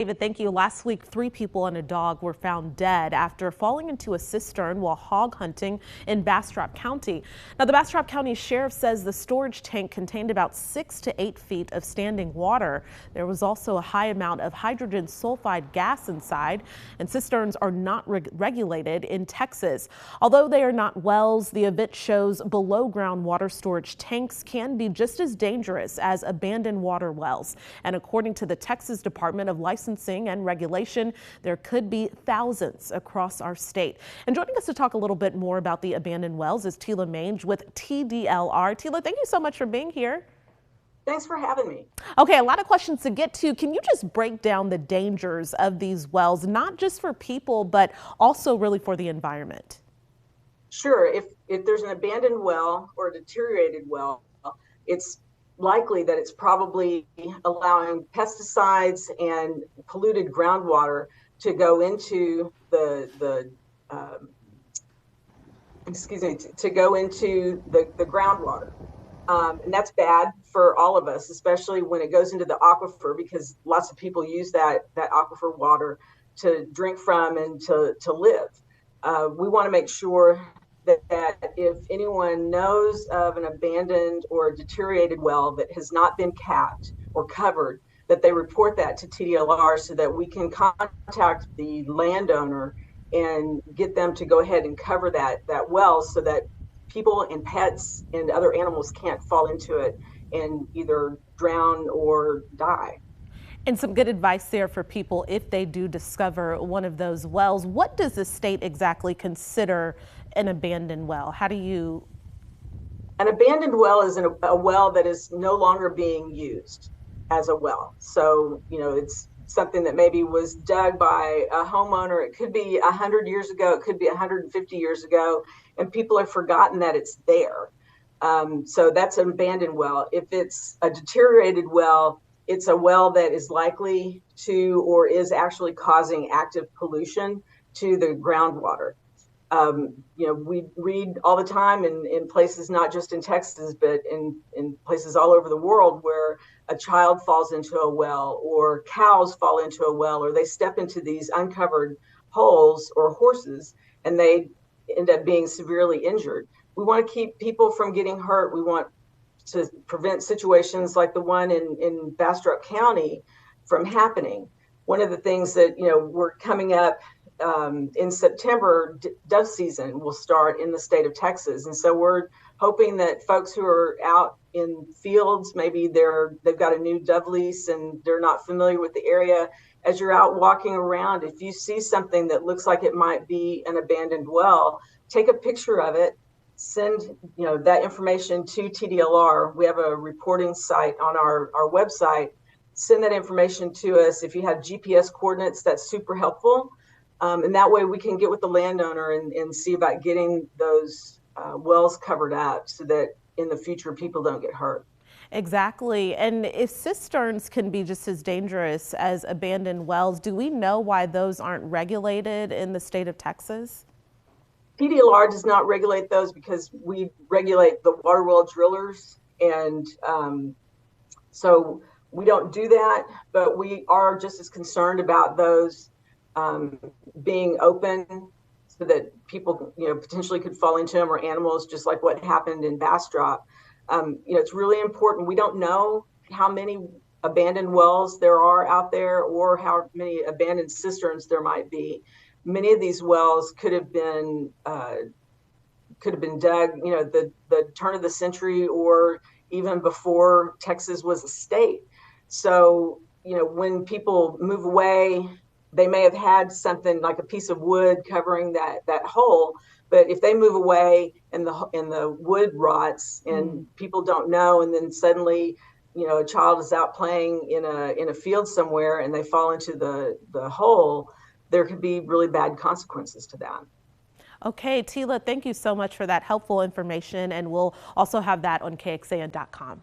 David, thank you. Last week, 3 people and a dog were found dead after falling into a cistern while hog hunting in Bastrop County. Now, the Bastrop County Sheriff says the storage tank contained about 6 to 8 feet of standing water. There was also a high amount of hydrogen sulfide gas inside, and cisterns are not regulated in Texas. Although they are not wells, the event shows below ground water storage tanks can be just as dangerous as abandoned water wells. And according to the Texas Department of Licensing and Regulation, there could be thousands across our state. And joining us to talk a little bit more about the abandoned wells is Tila Mange with TDLR. Tila, thank you so much for being here. Thanks for having me. Okay, a lot of questions to get to. Can you just break down the dangers of these wells, not just for people, but also really for the environment? Sure. If there's an abandoned well or a deteriorated well, it's likely that it's probably allowing pesticides and polluted groundwater to go into the groundwater. And that's bad for all of us, especially when it goes into the aquifer, because lots of people use that aquifer water to drink from and to live. We want to make sure that if anyone knows of an abandoned or deteriorated well that has not been capped or covered, that they report that to TDLR so that we can contact the landowner and get them to go ahead and cover that well so that people and pets and other animals can't fall into it and either drown or die. And some good advice there for people if they do discover one of those wells. What does the state exactly consider an abandoned well? How do you? An abandoned well is a well that is no longer being used as a well. So, it's something that maybe was dug by a homeowner. It could be 100 years ago, it could be 150 years ago, and people have forgotten that it's there. So that's an abandoned well. If it's a deteriorated well, it's a well that is likely to or is actually causing active pollution to the groundwater. We read all the time in places, not just in Texas, but in places all over the world where a child falls into a well or cows fall into a well or they step into these uncovered holes or horses and they end up being severely injured. We want to keep people from getting hurt. We want to prevent situations like the one in Bastrop County from happening. One of the things that, we're coming up in September, dove season will start in the state of Texas. And so we're hoping that folks who are out in fields, maybe they've got a new dove lease and they're not familiar with the area. As you're out walking around, if you see something that looks like it might be an abandoned well, take a picture of it, send that information to TDLR. We have a reporting site on our website. Send that information to us. If you have GPS coordinates, that's super helpful. And that way we can get with the landowner and see about getting those wells covered up so that in the future people don't get hurt. Exactly. And if cisterns can be just as dangerous as abandoned wells, do we know why those aren't regulated in the state of Texas? TDLR does not regulate those because we regulate the water well drillers. And so we don't do that, but we are just as concerned about those being open so that people, potentially could fall into them or animals, just like what happened in Bastrop. It's really important. We don't know how many abandoned wells there are out there or how many abandoned cisterns there might be. Many of these wells could have been dug, the turn of the century or even before Texas was a state. So, when people move away, they may have had something like a piece of wood covering that hole, but if they move away and the wood rots and people don't know, and then suddenly, a child is out playing in a field somewhere and they fall into the hole, there could be really bad consequences to that. Okay, Tila, thank you so much for that helpful information, and we'll also have that on KXAN.com.